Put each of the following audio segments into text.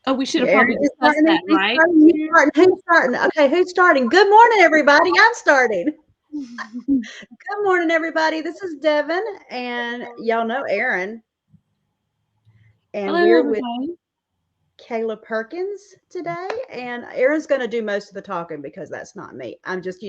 Oh, we should have probably discussed that, right? Who's starting? Okay, who's starting? Good morning, everybody. I'm starting. Good morning, everybody. This is Deven, and y'all know Aaron. And Hello, we're with everybody. Kayla Perkins today. And Aaron's going to do most of the talking because that's not me. I'm just,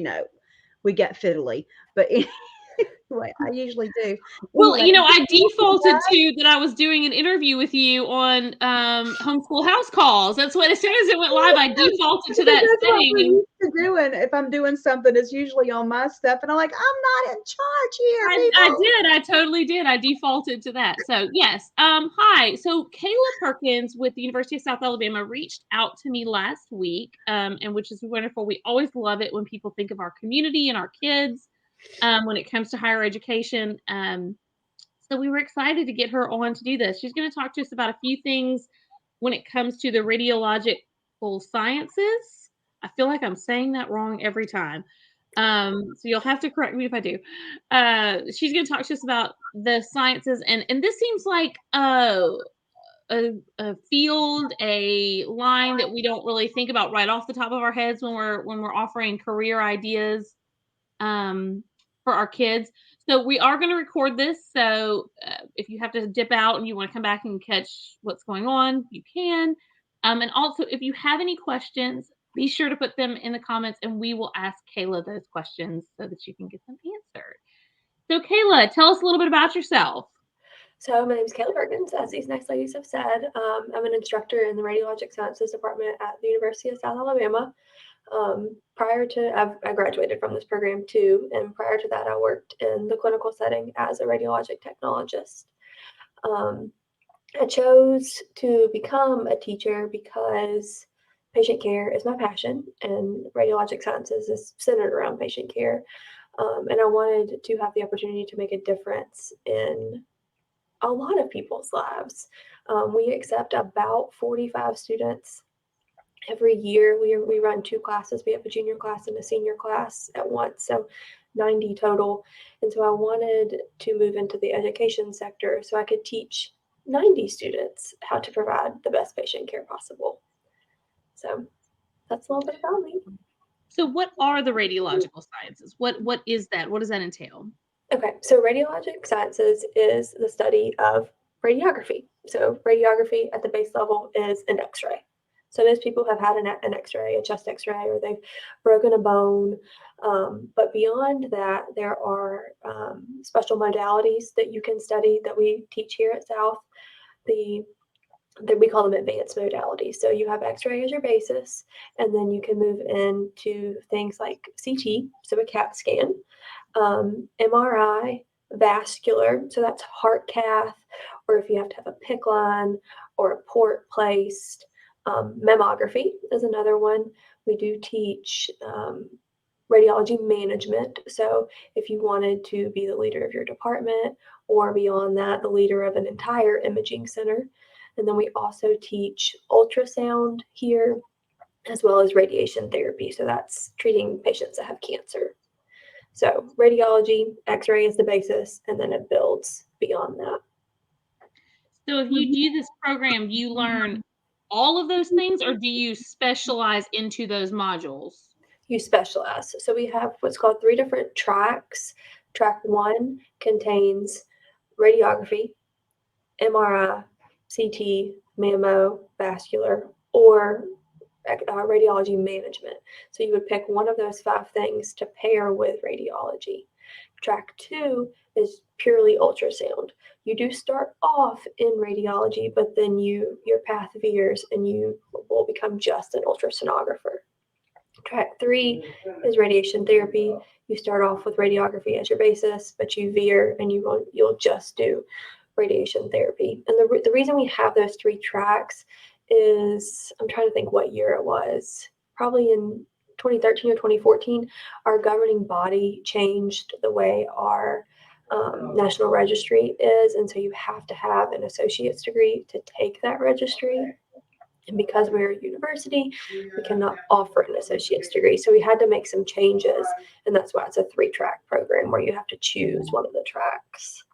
we get fiddly. But anyway, I usually do. Well, Anyway, I defaulted to that I was doing an interview with you on Homeschool House Calls. That's what, as soon as it went live, I defaulted to that that's what we're setting. used to doing. If I'm doing something, it's usually on my stuff, and I'm like, I'm not in charge here, people. I did. I totally did. I defaulted to that. So yes. Hi. So Kayla Perkins with the University of South Alabama reached out to me last week, and which is wonderful. We always love it when people think of our community and our kids when it comes to higher education. So we were excited to get her on to do this. She's going to talk to us about a few things when it comes to the radiological sciences. I feel like I'm saying that wrong every time. So you'll have to correct me if I do. She's going to talk to us about the sciences, and this seems like a field, a line that we don't really think about right off the top of our heads when we're offering career ideas for our kids. So we are going to record this. So if you have to dip out and you want to come back and catch what's going on, you can. And also, if you have any questions, be sure to put them in the comments and we will ask Kayla those questions so that you can get them answered. So Kayla, tell us a little bit about yourself. So my name is Kayla Perkins, as these nice ladies have said. I'm an instructor in the Radiologic Sciences Department at the University of South Alabama. I graduated from this program too, and prior to that, I worked in the clinical setting as a radiologic technologist. I chose to become a teacher because patient care is my passion, and radiologic sciences is centered around patient care. And I wanted to have the opportunity to make a difference in a lot of people's lives. We accept about 45 students every year. We run 2 classes. We have a junior class and a senior class at once, so 90 total. And so I wanted to move into the education sector so I could teach 90 students how to provide the best patient care possible. So that's a little bit about me. So what are the radiological sciences? What is that? What does that entail? Okay, so radiologic sciences is the study of radiography. So radiography at the base level is an x-ray. So most people have had an x-ray, a chest x-ray, or they've broken a bone. But beyond that, there are special modalities that you can study that we teach here at South. We call them advanced modalities. So you have x-ray as your basis, and then you can move into things like CT, so a CAT scan, MRI, vascular, so that's heart cath, or if you have to have a PICC line or a port placed. Mammography is another one. We do teach radiology management. So if you wanted to be the leader of your department, or beyond that, the leader of an entire imaging center. And then we also teach ultrasound here, as well as radiation therapy. So that's treating patients that have cancer. So radiology, x-ray is the basis, and then it builds beyond that. So if you do this program, you learn all of those things, or do you specialize into those modules? You specialize. So we have what's called 3 different tracks. Track 1 contains radiography, MRI, CT, mammo, vascular, or radiology management. So you would pick one of those 5 things to pair with radiology. Track 2 is purely ultrasound. You do start off in radiology, but then your path veers and you will become just an ultrasonographer. Track 3 is radiation therapy. You start off with radiography as your basis, but you veer and you'll just do radiation therapy. And the reason we have those 3 tracks is, I'm trying to think what year it was, probably in 2013 or 2014, our governing body changed the way our national registry is. And so you have to have an associate's degree to take that registry. And because we're a university, we cannot offer an associate's degree. So we had to make some changes. And that's why it's a 3-track program where you have to choose one of the tracks.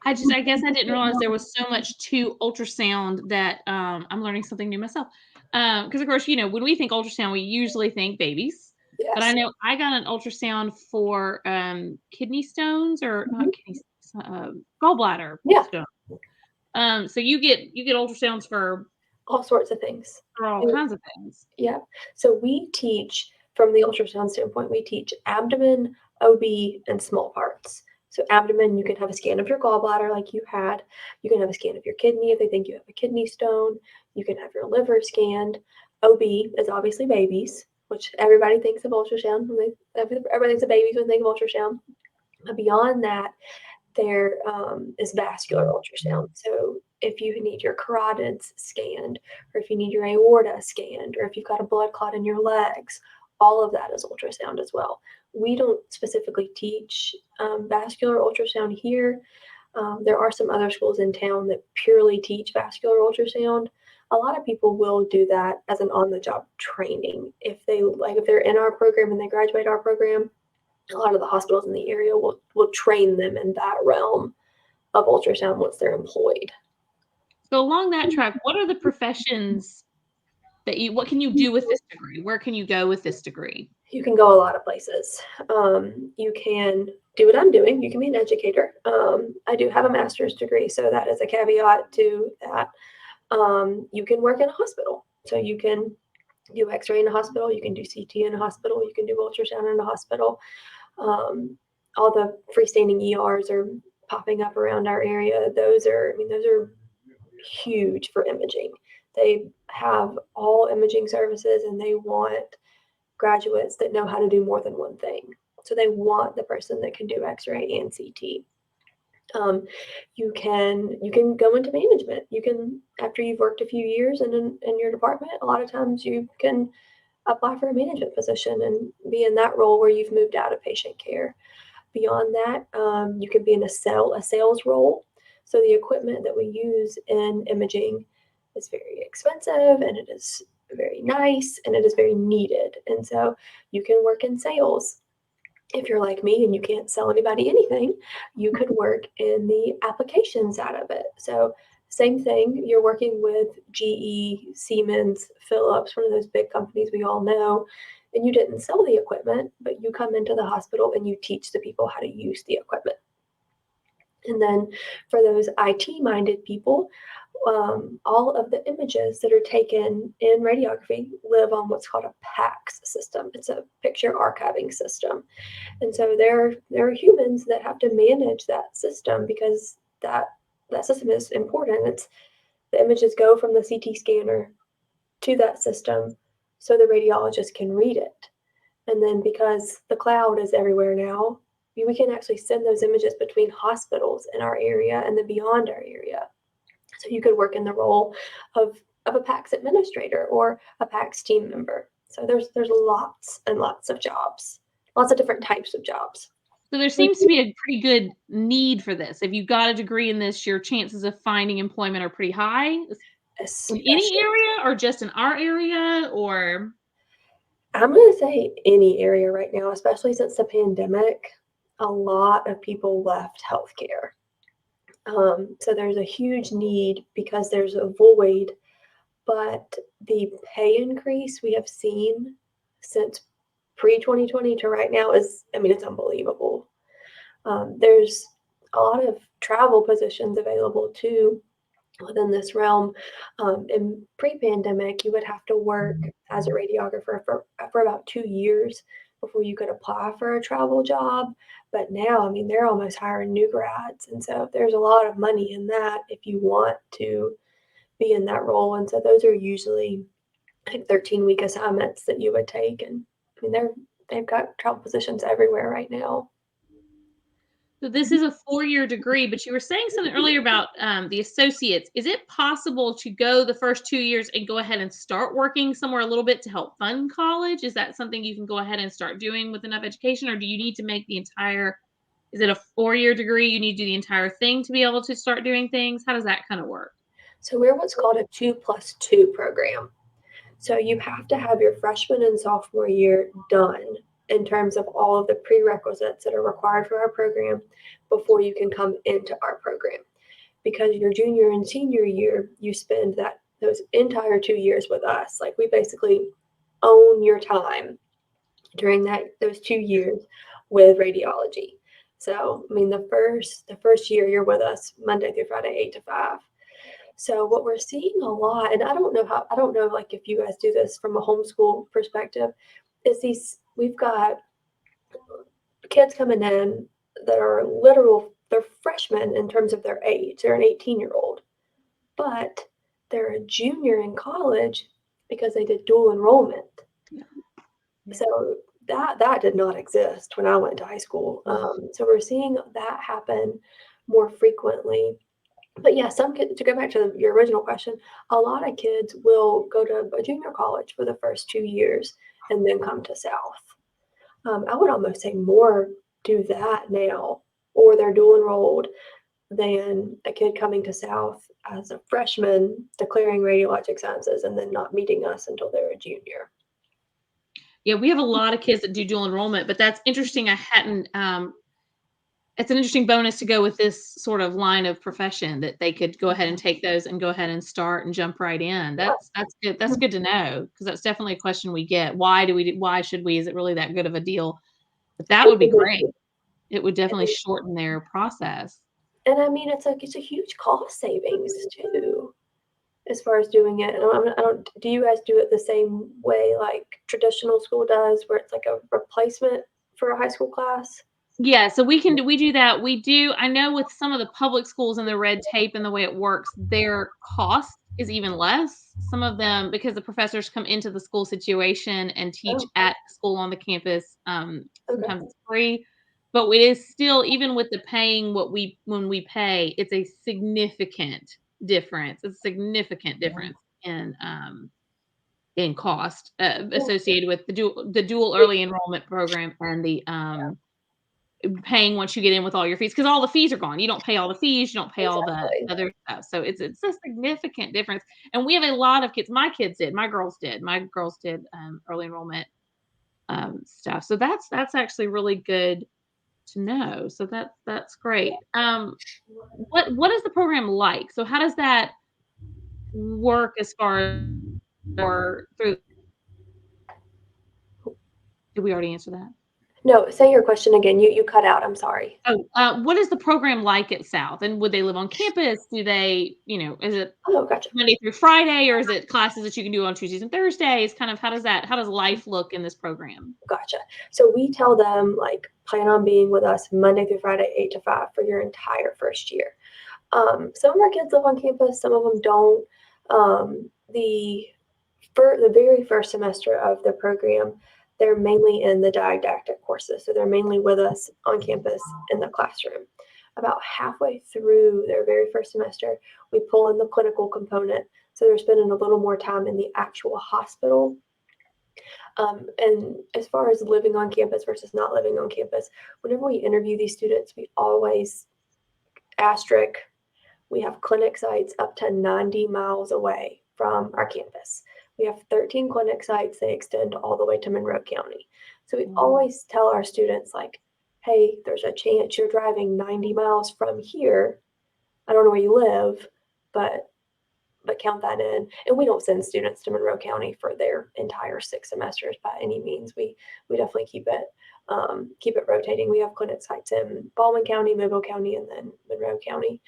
I guess I didn't realize there was so much to ultrasound that I'm learning something new myself. Because of course, when we think ultrasound, we usually think babies. But I Yes. know I got an ultrasound for kidney stones or not kidney gallbladder Yeah. stone. So you get ultrasounds All sorts of things. for all kinds of things. Yeah. So we teach, from the ultrasound standpoint, we teach abdomen, OB, and small parts. So abdomen, you can have a scan of your gallbladder like you had. You can have a scan of your kidney if they think you have a kidney stone. You can have your liver scanned. OB is obviously babies, which everybody thinks of ultrasound when everybody thinks of babies when they think of ultrasound. But beyond that, there is vascular ultrasound. So if you need your carotids scanned, or if you need your aorta scanned, or if you've got a blood clot in your legs, all of that is ultrasound as well. We don't specifically teach vascular ultrasound here. There are some other schools in town that purely teach vascular ultrasound. A lot of people will do that as an on-the-job training. If they're in our program and they graduate our program, a lot of the hospitals in the area will train them in that realm of ultrasound once they're employed. So along that track, what are the professions what can you do with this degree? Where can you go with this degree? You can go a lot of places. You can do what I'm doing. You can be an educator. I do have a master's degree, so that is a caveat to that. You can work in a hospital. So you can do x-ray in a hospital. You can do CT in a hospital. You can do ultrasound in a hospital. All the freestanding ERs are popping up around our area. Those are huge for imaging. They have all imaging services and they want graduates that know how to do more than one thing. So they want the person that can do x-ray and CT. You can go into management. You can, after you've worked a few years in your department, a lot of times you can apply for a management position and be in that role where you've moved out of patient care. Beyond that, you can be in a sales role. So the equipment that we use in imaging is very expensive and it is very nice and it is very needed. And so you can work in sales. If you're like me and you can't sell anybody anything, you could work in the application side of it. So same thing, you're working with GE, Siemens, Philips, one of those big companies we all know, and you didn't sell the equipment, but you come into the hospital and you teach the people how to use the equipment. And then for those IT-minded people, all of the images that are taken in radiography live on what's called a PACS system. It's a picture archiving system. And so there are humans that have to manage that system because that system is important. It's the images go from the CT scanner to that system so the radiologist can read it. And then because the cloud is everywhere now, we can actually send those images between hospitals in our area and then beyond our area. So you could work in the role of a PACS administrator or a PACS team member. So there's lots and lots of jobs, lots of different types of jobs. So there seems to be a pretty good need for this. If you've got a degree in this, your chances of finding employment are pretty high. In any area or just in our area, or? I'm going to say any area right now, especially since the pandemic. A lot of people left healthcare. So there's a huge need because there's a void, but the pay increase we have seen since pre-2020 to right now is, it's unbelievable. There's a lot of travel positions available too within this realm. In pre-pandemic, you would have to work as a radiographer for about 2 years before you could apply for a travel job. But now, they're almost hiring new grads. And so there's a lot of money in that if you want to be in that role. And so those are usually 13-week assignments that you would take. And they've got travel positions everywhere right now. So this is a 4-year degree, but you were saying something earlier about the associates. Is it possible to go the first 2 years and go ahead and start working somewhere a little bit to help fund college? Is that something you can go ahead and start doing with enough education, or do you need to make is it a 4-year degree? You need to do the entire thing to be able to start doing things? How does that kind of work? So we're what's called a 2+2 program. So you have to have your freshman and sophomore year done in terms of all of the prerequisites that are required for our program before you can come into our program. Because your junior and senior year, you spend those entire 2 years with us. Like, we basically own your time during those 2 years with radiology. So, I mean, the first year you're with us Monday through Friday, 8 to 5. So what we're seeing a lot, and I don't know like if you guys do this from a homeschool perspective, is we've got kids coming in that are they're freshmen in terms of their age. They're an 18-year-old, but they're a junior in college because they did dual enrollment. Yeah. So that did not exist when I went to high school. So we're seeing that happen more frequently. But yeah, some kids, to go back to your original question, a lot of kids will go to a junior college for the first 2 years and then come to South. I would almost say more do that now, or they're dual enrolled, than a kid coming to South as a freshman, declaring radiologic sciences, and then not meeting us until they're a junior. Yeah, we have a lot of kids that do dual enrollment, but that's interesting. I hadn't, it's an interesting bonus to go with this sort of line of profession that they could go ahead and take those and go ahead and start and jump right in. That's good. That's good to know, because that's definitely a question we get. Why should we? Is it really that good of a deal? But that would be great. It would definitely shorten their process. And I mean, it's a huge cost savings too, as far as doing it. And do you guys do it the same way like traditional school does, where it's like a replacement for a high school class? Yeah, so we do that. We do. I know with some of the public schools and the red tape and the way it works, their cost is even less. Some of them, because the professors come into the school situation and teach at school on the campus, sometimes it's free. But it is still, even with the paying when we pay, it's a significant difference. It's a significant difference in cost associated with the dual early enrollment program and the paying once you get in with all your fees, because all the fees are gone. You don't pay all the fees, you don't pay all the other stuff. So it's a significant difference. And we have a lot of kids. My girls did early enrollment stuff. So that's actually really good to know. So that's great. What is the program like? So how does that work as far as or through? Did we already answer that? No, say your question again. You cut out. I'm sorry. Oh, what is the program like at South? And would they live on campus? Do they, is it Gotcha. Monday through Friday, or is it classes that you can do on Tuesdays and Thursdays? Kind of how does life look in this program? Gotcha. So we tell them, like, plan on being with us Monday through Friday, 8 to 5 for your entire first year. Some of our kids live on campus, some of them don't. The very first semester of the program, they're mainly in the didactic courses. So they're mainly with us on campus in the classroom. About halfway through their very first semester, we pull in the clinical component. So they're spending a little more time in the actual hospital. And as far as living on campus versus not living on campus, whenever we interview these students, we always asterisk, we have clinic sites up to 90 miles away from our campus. We have 13 clinic sites. They extend all the way to Monroe County. So we always tell our students, like, hey, there's a chance you're driving 90 miles from here. I don't know where you live, but count that in. And we don't send students to Monroe County for their entire 6 semesters by any means. We definitely keep it rotating. We have clinic sites in Baldwin County, Mobile County, and then Monroe County.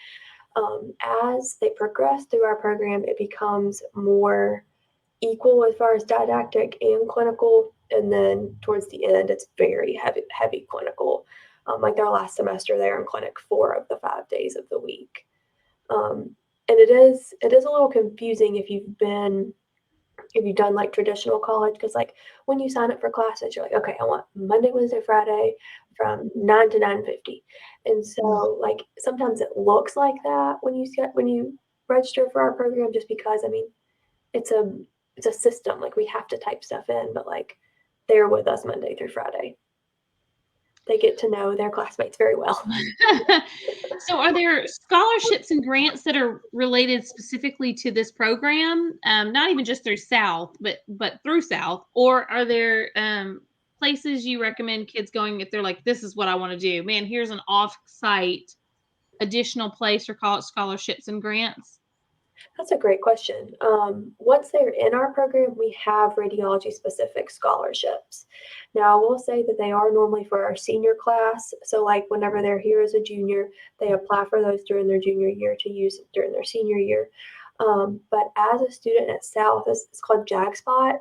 As they progress through our program, it becomes more equal as far as didactic and clinical. And then towards the end, it's very heavy clinical. Like their last semester, they're in clinic 4 of the 5 days of the week. And it is a little confusing if you've done like traditional college, because like when you sign up for classes, you're like, okay, I want Monday, Wednesday, Friday from 9 to 9:50. And so like sometimes it looks like that when you register for our program, just because, I mean, it's a system. Like we have to type stuff in, but like they're with us Monday through Friday. They get to know their classmates very well. So are there scholarships and grants that are related specifically to this program? Not even just through South, but through South, or are there places you recommend kids going if they're like, this is what I want to do? Man, here's an off-site additional place for college scholarships and grants. That's a great question. Once they're in our program, we have radiology specific scholarships. Now, I will say that they are normally for our senior class. So, like whenever they're here as a junior, they apply for those during their junior year to use during their senior year. But as a student at South, it's called JagSpot,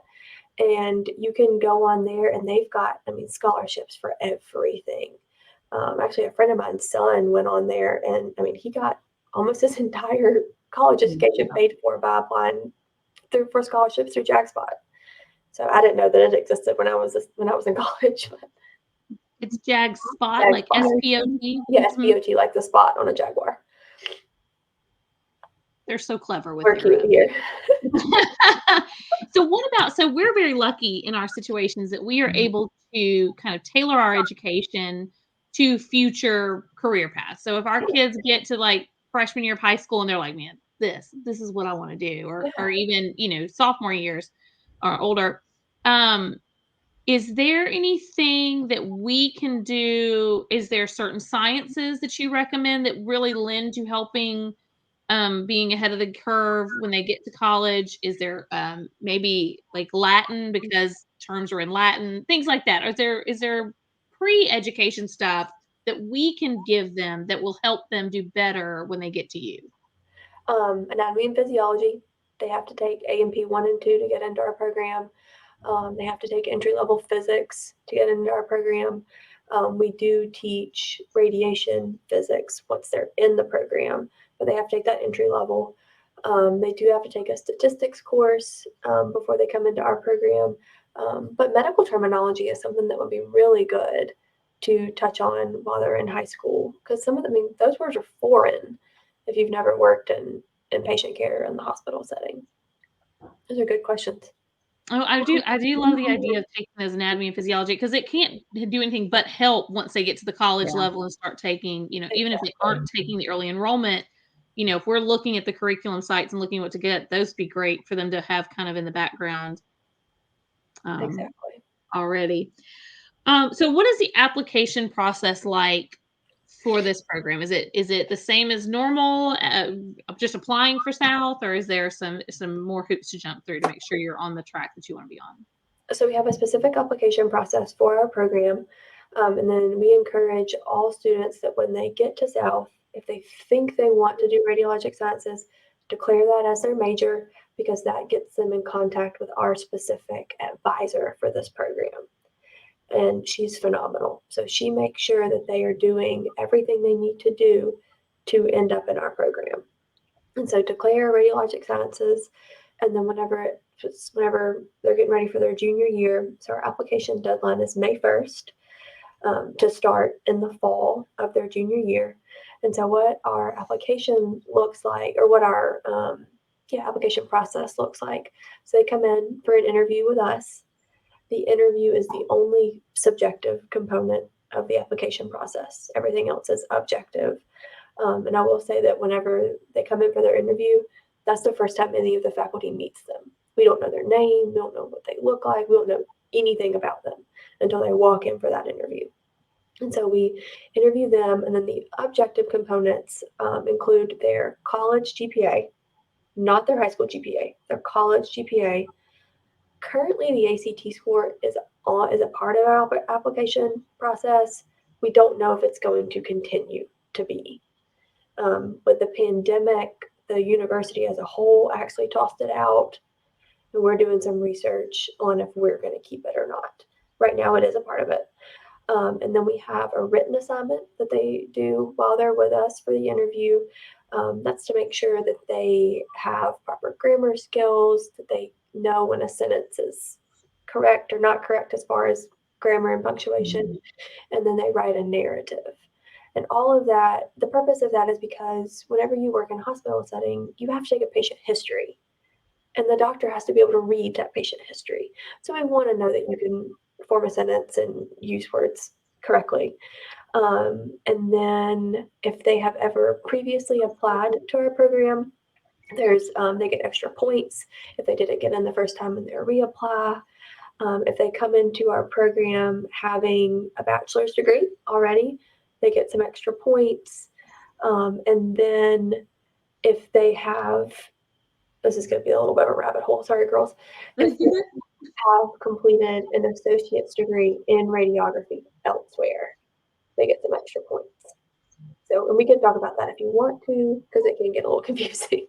and you can go on there, and they've got, scholarships for everything. Actually, a friend of mine's son went on there, and he got almost his entire college education paid for by applying for scholarships through JagSpot. So I didn't know that it existed when I was in college. But It's JagSpot, like S-P-O-T. yeah, S-P-O-T, like the spot on a Jaguar. They're so clever with We're cute here. So we're very lucky in our situations that we are able to kind of tailor our education to future career paths. So if our kids get to like freshman year of high school and they're like, man, this is what I want to do, or even, sophomore years or older, is there anything that we can do? Is there certain sciences that you recommend that really lend to helping being ahead of the curve when they get to college? Is there maybe like Latin because terms are in Latin, things like that? Is there pre-education stuff that we can give them that will help them do better when they get to you? Anatomy and physiology. They have to take A&P 1 and 2 to get into our program. They have to take entry-level physics to get into our program. We do teach radiation physics once they're in the program, but they have to take that entry level. They do have to take a statistics course before they come into our program. But medical terminology is something that would be really good to touch on while they're in high school, because some of them, those words are foreign if you've never worked in patient care in the hospital setting. Those are good questions. Oh, I do love the idea of taking those anatomy and physiology, because it can't do anything but help once they get to the college level and start taking, even if they aren't taking the early enrollment, if we're looking at the curriculum sites and looking what to get, those would be great for them to have kind of in the background Exactly. already. So what is the application process like for this program? Is it the same as normal, just applying for South, or is there some more hoops to jump through to make sure you're on the track that you want to be on? So we have a specific application process for our program, and then we encourage all students that when they get to South, if they think they want to do radiologic sciences, declare that as their major, because that gets them in contact with our specific advisor for this program. And she's phenomenal. So she makes sure that they are doing everything they need to do to end up in our program. And so declare radiologic sciences, and then whenever they're getting ready for their junior year, so our application deadline is May 1st to start in the fall of their junior year. And so what our application looks like, or what our application process looks like, so they come in for an interview with us. The interview is the only subjective component of the application process. Everything else is objective. And I will say that whenever they come in for their interview, that's the first time any of the faculty meets them. We don't know their name. We don't know what they look like. We don't know anything about them until they walk in for that interview. And so we interview them, and then the objective components include their college GPA, not their high school GPA, their college GPA. Currently, the ACT score is a part of our application process. We don't know if it's going to continue to be. With the pandemic, the university as a whole actually tossed it out, and we're doing some research on if we're going to keep it or not. Right now, it is a part of it. And then we have a written assignment that they do while they're with us for the interview. That's to make sure that they have proper grammar skills, that they know when a sentence is correct or not correct as far as grammar and punctuation. And then they write a narrative. And all of that, the purpose of that is because whenever you work in a hospital setting, you have to take a patient history. And the doctor has to be able to read that patient history. So we want to know that you can form a sentence and use words correctly. And then if they have ever previously applied to our program, they get extra points if they didn't get in the first time and they reapply. If they come into our program having a bachelor's degree already, they get some extra points. And then if they have, this is going to be a little bit of a rabbit hole, sorry girls, if they have completed an associate's degree in radiography elsewhere, they get some extra points. So, and we can talk about that if you want to, because it can get a little confusing.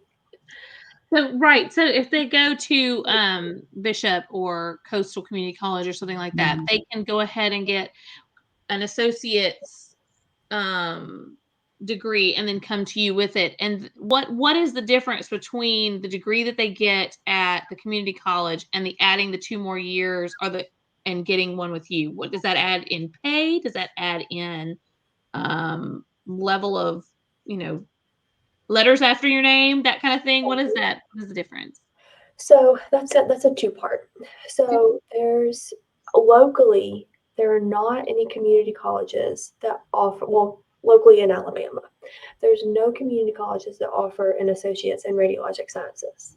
So, right. So if they go to Bishop or Coastal Community College or something like that, they can go ahead and get an associate's degree and then come to you with it. And what is the difference between the degree that they get at the community college and the adding the 2 more years and getting one with you? What does that add in pay? Does that add in level of, letters after your name, that kind of thing? What is that? What is the difference? So that's a two-part. So there's locally, there are not any community colleges that offer, well, locally in Alabama, there's no community colleges that offer an associate's in radiologic sciences.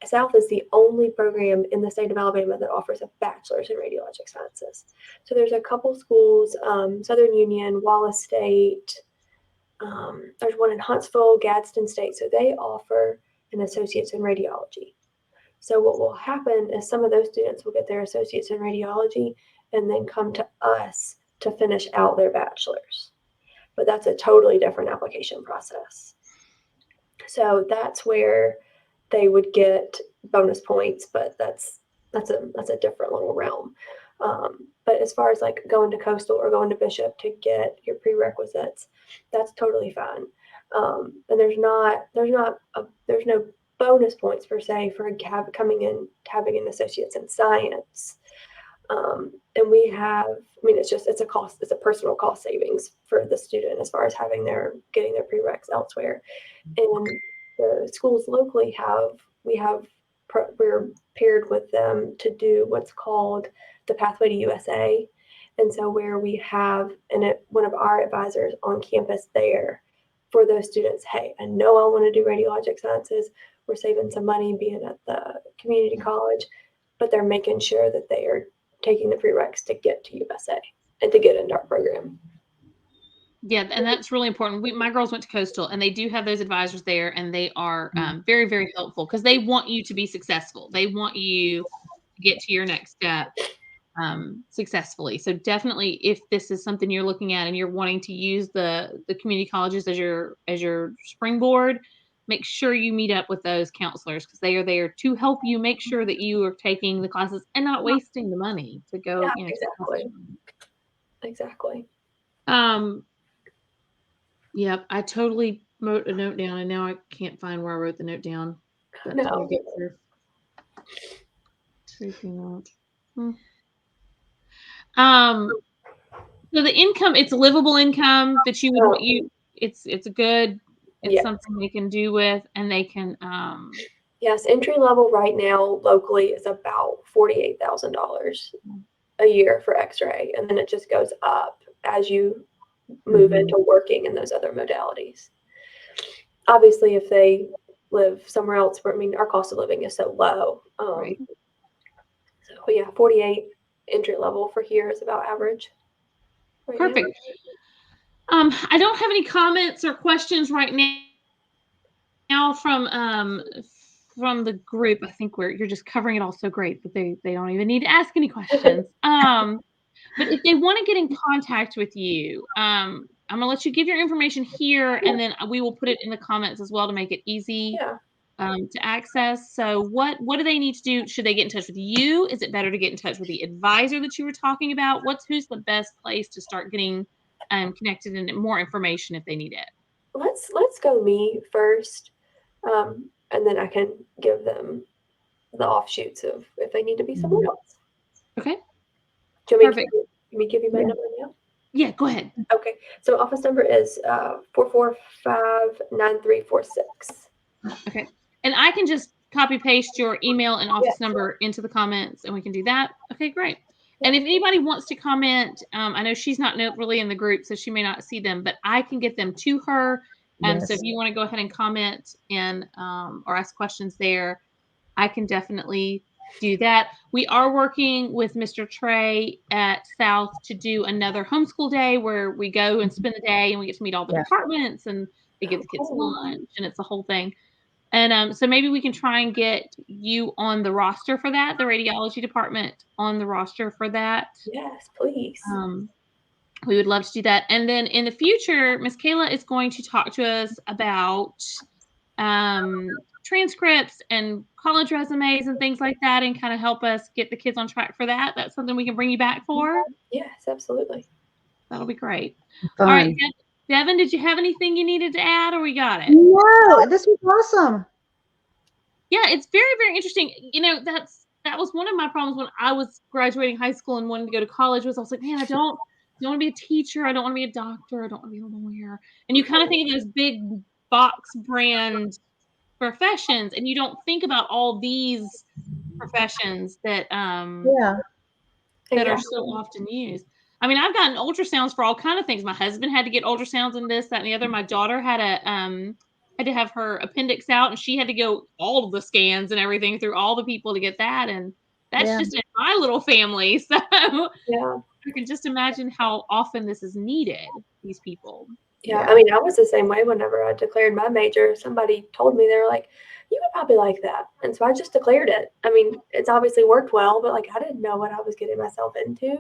South is the only program in the state of Alabama that offers a bachelor's in radiologic sciences. So there's a couple schools, Southern Union, Wallace State, there's one in Huntsville, Gadsden State. So they offer an associate's in radiology. So what will happen is some of those students will get their associates in radiology and then come to us to finish out their bachelor's. But that's a totally different application process. So that's where they would get bonus points, but that's a different little realm. But as far as like going to Coastal or going to Bishop to get your prerequisites, that's totally fine. And there's no bonus points per se for coming in having an associate's in science. And we have, it's a personal cost savings for the student as far as getting their prereqs elsewhere. And the schools locally we're paired with them to do what's called the Pathway to USA. And so where we have one of our advisors on campus there for those students, hey, I know I want to do radiologic sciences. We're saving some money being at the community college, but they're making sure that they are taking the prereqs to get to USA and to get into our program. Yeah, and that's really important. My girls went to Coastal, and they do have those advisors there, and they are very, very helpful because they want you to be successful. They want you to get to your next step successfully. So definitely, if this is something you're looking at and you're wanting to use the community colleges as your springboard, make sure you meet up with those counselors because they are there to help you make sure that you are taking the classes and not wasting the money to go. Yeah, exactly. Yep, I totally wrote a note down, and now I can't find where I wrote the note down. That's No. what I get for taking notes. So the income, it's livable income that you would it's good. It's something they can do with, and they can. Yes, entry level right now locally is about $48,000 a year for X-ray, and then it just goes up as you move into working in those other modalities. Obviously, if they live somewhere else, where our cost of living is so low. Right. So yeah, 48 entry level for here is about average. Right. Perfect. I don't have any comments or questions right now from the group. I think you're just covering it all so great that they don't even need to ask any questions. But if they want to get in contact with you, I'm gonna let you give your information here, and then we will put it in the comments as well to make it easy to access. So what do they need to do? Should they get in touch with you? Is it better to get in touch with the advisor that you were talking about? Who's the best place to start getting connected and more information if they need it? Let's go me first, and then I can give them the offshoots of if they need to be someone else. Okay. Do you want me to give you my number now? Yeah, go ahead. Okay. So office number is 445-9346. Okay. And I can just copy paste your email and office number into the comments, and we can do that. Okay, great. And if anybody wants to comment, I know she's not really in the group, so she may not see them, but I can get them to her. So if you want to go ahead and comment and or ask questions there, I can definitely do that. We are working with Mr. Trey at South to do another homeschool day where we go and spend the day and we get to meet all the departments and we get the kids lunch and it's a whole thing. And so maybe we can try and get you on the roster for that, the radiology department on the roster for that. Yes, please. We would love to do that. And then in the future, Miss Kayla is going to talk to us about transcripts and college resumes and things like that and kind of help us get the kids on track for that. That's something we can bring you back for. Yes, absolutely. That'll be great. Fun. All right, Deven, did you have anything you needed to add or we got it? No, this was awesome. Yeah, it's very, very interesting. You know, that was one of my problems when I was graduating high school and wanting to go to college was I was like, man, I don't want to be a teacher. I don't want to be a doctor. I don't want to be a lawyer. And you kind of think of those big box brand professions and you don't think about all these professions that that are so often used. I mean, I've gotten ultrasounds for all kind of things. My husband had to get ultrasounds and this, that, and the other. My daughter had to have her appendix out and she had to go all of the scans and everything through all the people to get that. And that's just in my little family. So I can just imagine how often this is needed, these people. Yeah, I mean, I was the same way whenever I declared my major. Somebody told me, they were like, you would probably like that. And so I just declared it. I mean, it's obviously worked well, but like I didn't know what I was getting myself into.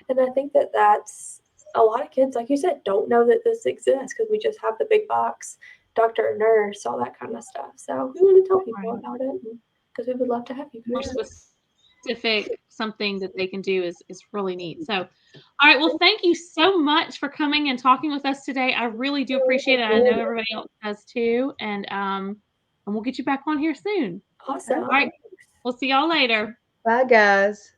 And I think that that's a lot of kids, like you said, don't know that this exists because we just have the big box doctor, nurse, all that kind of stuff. So we want to tell people about it because we would love to have you guys. More specific something that they can do is really neat. So, all right. Well, thank you so much for coming and talking with us today. I really do appreciate it. I know everybody else does too. And we'll get you back on here soon. Awesome. All right. We'll see y'all later. Bye, guys.